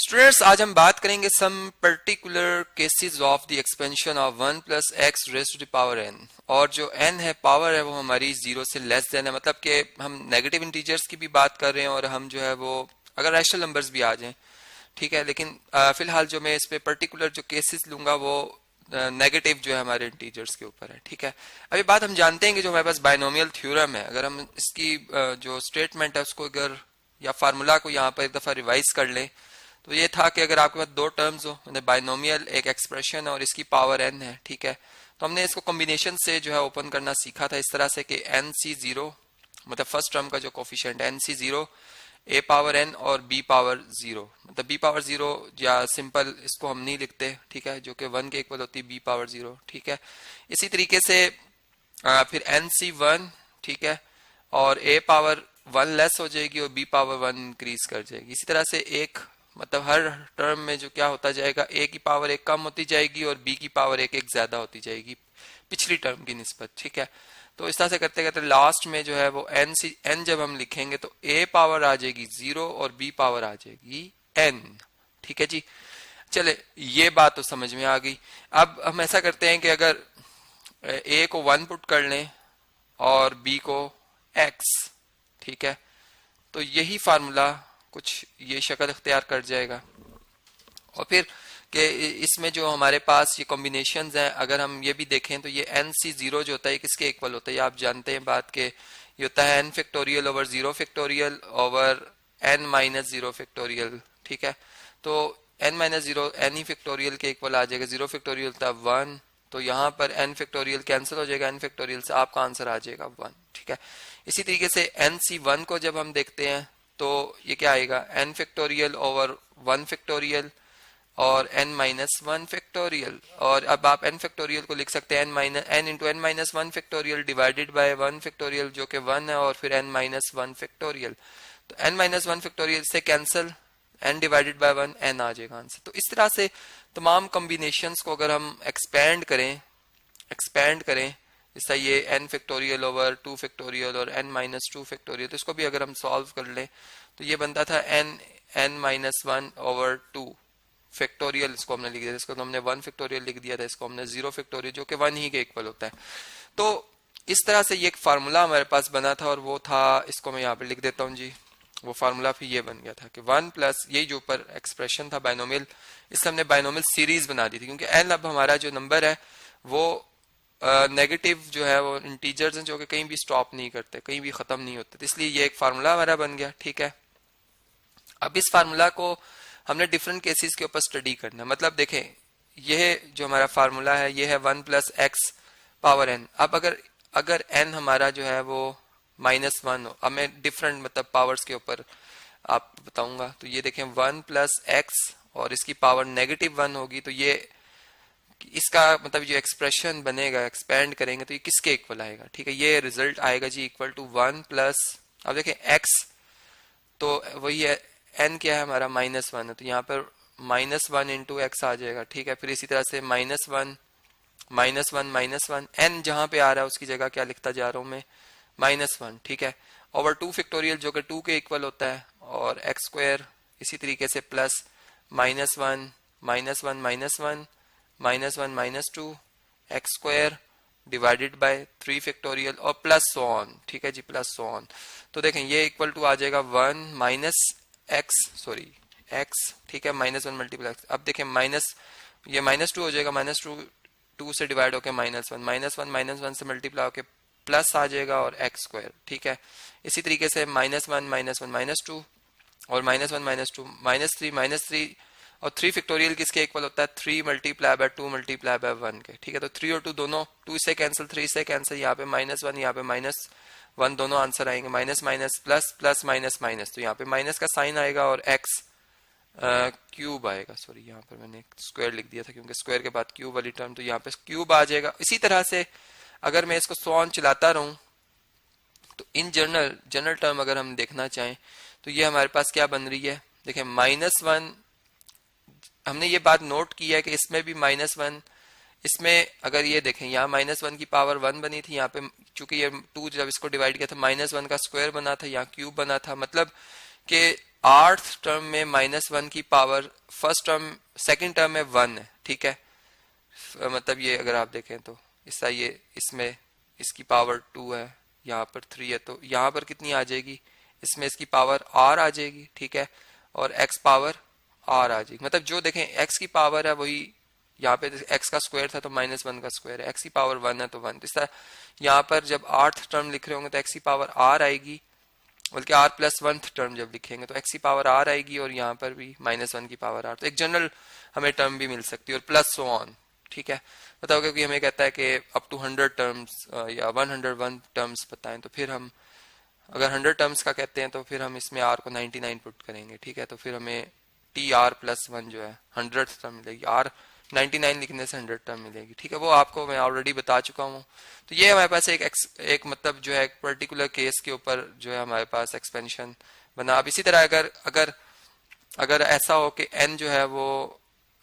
Students, आज हम बात करेंगे some particular cases of the expansion of 1 plus X raised to the power n। और जो n है, पावर है, वो हमारी जीरो से लेस देन है। मतलब कि हम नेगेटिव इंटीजर्स की भी बात कर रहे हैं और हम जो है वो अगर रैशनल नंबर्स भी आ जाएं, ठीक है। लेकिन फिलहाल जो मैं इस पे पर्टिकुलर जो केसेस लूंगा वो नेगेटिव जो है हमारे इंटीजर्स के ऊपर है, ठीक है। अभी बात हम जानते हैं कि जो हमारे पास बायनोमियल थ्योरम है, अगर हम इसकी जो स्टेटमेंट है उसको अगर या फार्मूला को यहाँ पर एक दफा रिवाइज कर लें तो ये था कि अगर आपके पास दो टर्म्स हो, मतलब बायनोमियल एक एक्सप्रेशन है और इसकी पावर n है, ठीक है, तो हमने इसको कॉम्बिनेशन से जो है ओपन करना सीखा था इस तरह से कि nc0 मतलब फर्स्ट टर्म का जो coefficient nc0 a power n और b पावर 0, मतलब b पावर 0 या सिंपल इसको हम नहीं लिखते, ठीक है, जो कि 1 के इक्वल होती है b पावर 0, ठीक है। इसी तरीके से फिर nc1, ठीक है, और a पावर 1 लेस हो जाएगी और b पावर 1 इंक्रीज कर जाएगी। इसी तरह से एक मतलब हर टर्म में जो क्या होता जाएगा, a की पावर 1 कम होती जाएगी और b की पावर 1 ज्यादा होती जाएगी पिछली टर्म की निस्बत, ठीक है। तो इस तरह से करते करते लास्ट में जो है वो n जब हम लिखेंगे तो a पावर आ जाएगी 0 और b पावर आ जाएगी n, ठीक है जी। चले, ये बात तो समझ में आ गई। अब हम ऐसा करते हैं कि अगर a को 1 पुट कर लें और b को x, ठीक है, तो यही फार्मूला कुछ ये शक्ल इख्तियार कर जाएगा। और फिर कि इसमें जो हमारे पास ये कॉम्बिनेशंस हैं, अगर हम ये भी देखें तो ये nc0 जो होता है किसके इक्वल होता है, आप जानते हैं बात के ये होता है n factorial over 0 factorial over n minus 0 factorial, ठीक है। तो n माइनस 0 n ही फैक्टोरियल के इक्वल आ जाएगा, 0 फैक्टोरियल होता है 1, तो यहाँ पर n फैक्टोरियल कैंसिल हो जाएगा, n फैक्टोरियल से आपका आंसर आ जाएगा 1, ठीक है। इसी तरीके से nc1 को जब हम देखते हैं तो ये क्या आएगा, n फैक्टोरियल ओवर 1 फैक्टोरियल और n माइनस 1 फैक्टोरियल। और अब आप n फैक्टोरियल को लिख सकते हैं n into n minus 1 factorial divided by 1 factorial जो कि 1 है, और फिर n माइनस 1 फैक्टोरियल। तो n माइनस 1 फैक्टोरियल से cancel, n divided by 1 n आ जाएगा आंसर। तो इस तरह से तमाम कॉम्बिनेशंस को अगर हम एक्सपेंड करें जैसा ये n फैक्टोरियल ओवर 2 फैक्टोरियल और n माइनस 2 फैक्टोरियल, तो इसको भी अगर हम सॉल्व कर लें तो ये बनता था n माइनस 1 ओवर 2 फैक्टोरियल, इसको हमने लिख दिया, इसको तो हमने 1 फैक्टोरियल लिख दिया था, इसको हमने 0 फैक्टोरियल जो कि 1 ही के इक्वल होता है। तो इस तरह से ये एक फार्मूला हमारे पास बना था और वो था, इसको मैं यहाँ पे लिख देता हूँ जी, वो फार्मूला फिर ये बन गया था कि 1 प्लस यही जो ऊपर एक्सप्रेशन था बायनोमियल, इससे हमने बायनोमियल सीरीज बना दी थी, क्योंकि n अब हमारा जो नंबर है वो नेगेटिव जो है वो इंटीजर्स हैं जो कि कहीं भी स्टॉप नहीं करते, कहीं भी खत्म नहीं होते, तो इसलिए ये एक फार्मूला हमारा बन गया, ठीक है। अब इस फार्मूला को हमने डिफरेंट केसेस के ऊपर स्टडी करना, मतलब देखें यह जो हमारा फार्मूला है ये है 1 प्लस एक्स पावर n। अब अगर n हमारा जो है वो -1 हो, अब मैं डिफरेंट मतलब पावर्स के ऊपर आप बताऊंगा, तो ये देखें 1 प्लस एक्स और इसकी पावर -1 होगी, तो ये इसका मतलब जो एक्सप्रेशन बनेगा एक्सपेंड करेंगे तो ये किसके इक्वल आएगा, ठीक है, ये रिजल्ट आएगा जी इक्वल टू 1 प्लस, अब देखें x तो वही है, n क्या है हमारा -1 है, तो यहाँ पर -1 इंटू एक्स आ जाएगा, ठीक है। फिर इसी तरह से -1 -1 n जहां पे आ रहा है उसकी जगह क्या लिखता जा रहा हूं मैं, -1, ठीक है, ओवर 2 फैक्टोरियल जो कि 2 के इक्वल होता है, और एक्स स्क्वायर इसी तरीके से plus -1 -2 x square divided by 3 factorial और प्लस सो ऑन, ठीक है जी, प्लस सो ऑन। तो देखें ये इक्वल टू आ जाएगा 1 माइनस एक्स, ठीक है, -1 मल्टीप्लाई एक्स। अब देखें ये -2 हो जाएगा, -2 से डिवाइड होकर -1 से मल्टीप्लाई होकर प्लस आ जाएगा और एक्स स्क्वायर, ठीक है। इसी तरीके से -1 और -3 और 3 फैक्टोरियल किसके इक्वल होता है, 3 मल्टीप्लाई बाय 2 मल्टीप्लाई बाय 1 के, ठीक है। तो 3 और 2 दोनों 2 से कैंसिल, 3 से कैंसिल, यहाँ पे -1 यहाँ पे -1 दोनों आंसर आएंगे, minus minus plus plus minus minus, तो यहाँ पे माइनस का साइन आएगा और एक्स क्यूब आएगा, सॉरी यहाँ पर मैंने स्क्वायर लिख दिया था क्योंकि स्क्वायर के बाद क्यूब वाली टर्म, तो यहाँ पे क्यूब आ जाएगा। इसी तरह से अगर मैं इसको सो ऑन चलाता रहूं तो इन जनरल टर्म अगर हम देखना चाहें तो ये हमारे पास क्या बन रही है, देखें -1, हमने ये बात नोट की है कि इसमें भी -1, इसमें अगर ये देखें यहाँ -1 की पावर 1 बनी थी, यहाँ पे चूंकि ये 2 जब इसको डिवाइड किया था -1 का स्क्वायर बना था, यहाँ क्यूब बना था, मतलब कि आर्थ टर्म में -1 की power first term second term में 1 है, ठीक है। मतलब ये अगर आप देखें तो इसका ये इसमें इसकी पावर 2 है, यहाँ पर 3 है, तो यहाँ पर कितनी आ जाएगी, इसमें इसकी पावर r आ जाएगी, ठीक है, और x पावर r आ जाएगी। मतलब जो देखें x की पावर है वही यहाँ पे x का स्क्वायर था तो -1 का स्क्वायर है, x की पावर 1 है तो 1। तो इस तरह यहाँ पर जब आर्थ टर्म लिख रहे होंगे तो x की पावर r आएगी, बल्कि r+1 टर्म जब लिखेंगे तो x की पावर r आएगी और यहाँ पर भी -1 की पावर r। तो एक जनरल हमें टर्म भी मिल सकती है और प्लस सो ऑन, ठीक है। बताओगे कि हमें कहता है कि अप टू 100 टर्म्स या 101 टर्म्स बताएं, तो फिर हम अगर 100 टर्म्स का कहते हैं तो फिर हम इसमें r को 99 पुट करेंगे, ठीक है। तो फिर हमें tr+1 जो है 100 टर्म मिलेगी, r 99 लिखने से 100 टर्म मिलेगी, ठीक है। वो आपको मैं ऑलरेडी बता चुका हूँ। तो ये हमारे पास एक मतलब जो है एक पर्टिकुलर केस के ऊपर जो है हमारे पास एक्सपेंशन बना। अब इसी तरह अगर अगर अगर ऐसा हो कि n जो है वो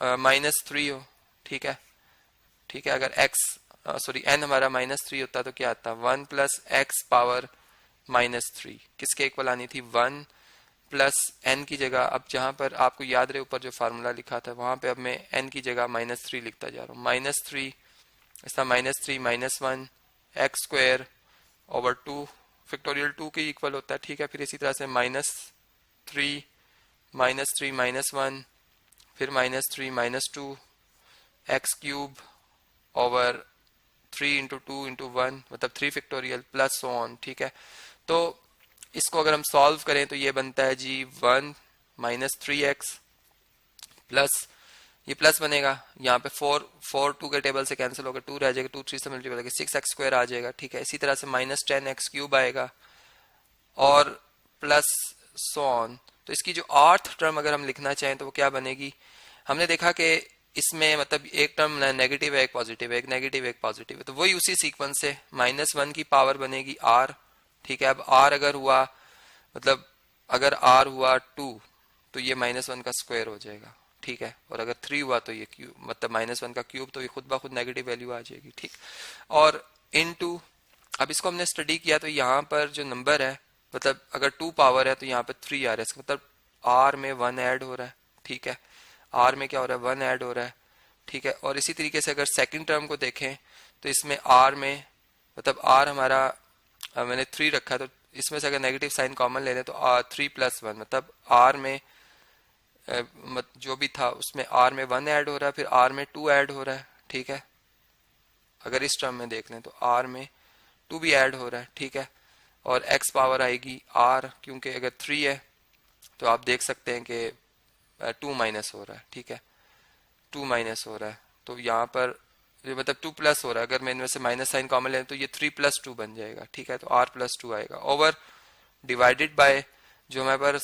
-3 हो, ठीक है, ठीक है। अगर n हमारा -3 होता तो क्या आता, 1 + x पावर -3 किसके इक्वल आनी थी, 1 + n की जगह, अब जहां पर आपको याद रहे ऊपर जो फार्मूला लिखा था वहां पे अब मैं n की जगह -3 लिखता जा रहा हूँ। -3 इसका -3 -1 x स्क्वायर ओवर 2 फैक्टोरियल 2 के इक्वल होता है, ठीक है। फिर इसी तरह से -3 -3 -1 फिर -3 -2 x क्यूब ओवर 3 × 2 × 1 मतलब 3 फैक्टोरियल प्लस सो ऑन, ठीक है। तो इसको अगर हम सॉल्व करें तो ये बनता है जी 1 -3x प्लस ये प्लस बनेगा, यहाँ पे 4 2 के टेबल से कैंसिल होगा, 2 रह जाएगा, 2 3 से मल्टीप्लाई करके 6x स्क्वायर आ जाएगा, ठीक है। इसी तरह से -10x क्यूब आएगा और प्लस सो ऑन। तो इसकी जो आर्थ टर्म अगर हम लिखना चाहें तो वो क्या बनेगी, हमने देखा कि इसमें मतलब एक टर्म नेगेटिव है, एक पॉजिटिव है, एक नेगेटिव एक पॉजिटिव है, तो वही उसी सीक्वेंस से -1 की पावर बनेगी r, ठीक है। अब r अगर हुआ मतलब अगर r हुआ 2 तो ये -1 का स्क्वायर हो जाएगा, ठीक है। और अगर 3 हुआ तो ये क्यूब मतलब -1 का क्यूब, तो ये खुद ब खुद नेगेटिव वैल्यू आ जाएगी, ठीक। और इनटू अब इसको हमने स्टडी किया तो यहाँ पर जो नंबर है मतलब अगर 2 पावर है तो यहाँ पे 3 आ रहा है, इसका मतलब r में 1 ऐड हो रहा है, ठीक है। r में क्या हो रहा है, 1 ऐड हो रहा है, ठीक है। और इसी तरीके से अगर सेकंड टर्म को देखें तो इसमें r में मतलब r हमारा मैंने 3 रखा है, तो इसमें से अगर नेगेटिव साइन कॉमन ले लें तो 3 + 1 मतलब r में जो भी था उसमें r में 1 ऐड हो रहा है, फिर r में 2 ऐड हो रहा है, ठीक है। अगर इस टर्म में देख लें तो r में 2 भी ऐड हो रहा है, ठीक है। और x पावर आएगी r, क्योंकि अगर 3 है तो आप देख सकते हैं कि 2 माइनस हो रहा है, ठीक है, 2 माइनस हो रहा है, तो यहाँ पर मतलब 2 प्लस हो रहा है। अगर मैं इनमें से माइनस साइन कॉमन लें तो ये 3 + 2 बन जाएगा, ठीक है। तो r + 2 आएगा ओवर डिवाइडेड बाय जो हमारे पास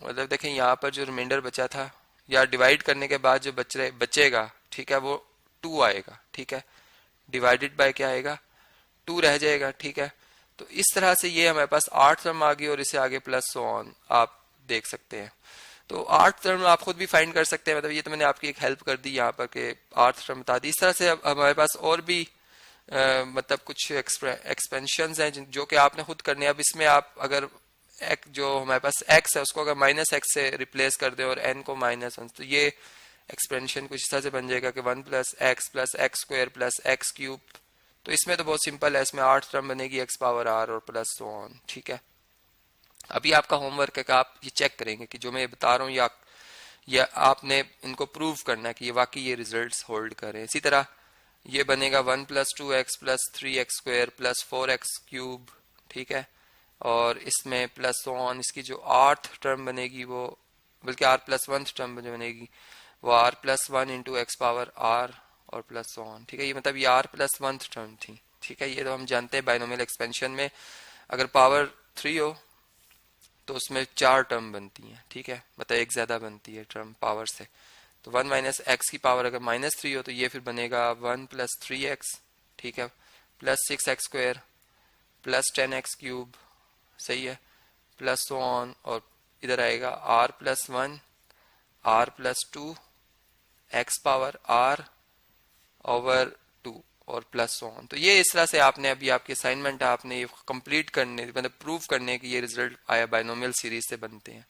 मतलब देखें यहाँ पर जो रिमाइंडर बचा था या डिवाइड करने के बाद जो बचेगा, ठीक है, वो 2 आएगा, ठीक है। डिवाइडेड बाय क्या आएगा, 2 रह जाएगा, ठीक है। तो इस तरह से ये हमारे पास 8 टर्म आ गई और इसे आगे प्लस सो ऑन आप देख सकते हैं। तो 8 टर्म आप खुद भी फाइंड कर सकते हैं, मतलब ये तो मैंने आपकी एक हेल्प कर दी यहाँ पर कि 8 टर्म बता दी। इस तरह से अब हमारे पास और भी मतलब कुछ एक्सपेंशन हैं जो कि आपने खुद करने हैं। अब इसमें आप अगर जो हमारे पास x है उसको अगर -x से रिप्लेस कर दें और n को -1, तो ये एक्सपेंशन कुछ इस तरह से बन जाएगा कि 1 + x + x square + x cube. तो इसमें तो बहुत सिंपल है, इसमें 8 टर्म बनेगी x पावर r और प्लस सो ऑन, ठीक है। अभी आपका होमवर्क है कि आप ये चेक करेंगे कि जो मैं बता रहा हूँ या आपने इनको प्रूव करना है कि ये वाकई ये रिजल्ट्स होल्ड करें। इसी तरह ये बनेगा 1 + 2x + 3x square + 4x cube, ठीक है। और इसमें प्लस सो ऑन, इसकी जो 8th टर्म बनेगी वो बल्कि r+1 टर्म जो बनेगी वो r+1 × x पावर r और प्लस सो ऑन, ठीक है। ये मतलब ये r+1 टर्म थी, ठीक है। ये तो हम जानते हैं बाइनोमियल एक्सपेंशन में अगर पावर 3 हो तो उसमें 4 टर्म बनती हैं, ठीक है, मतलब एक ज्यादा बनती है टर्म पावर से। तो 1 - x की पावर अगर -3 हो तो ये फिर बनेगा 1 + 3x, ठीक है, plus 6x square plus 10x cube, सही है, प्लस सो ऑन। और इधर आएगा r+1 r+2 x power r over 2, और प्लस ऑन। तो ये इस तरह से आपने अभी आपकी असाइनमेंट है, आपने ये कंप्लीट करने मतलब प्रूव करने की ये रिजल्ट आया बाइनोमियल सीरीज से बनते हैं।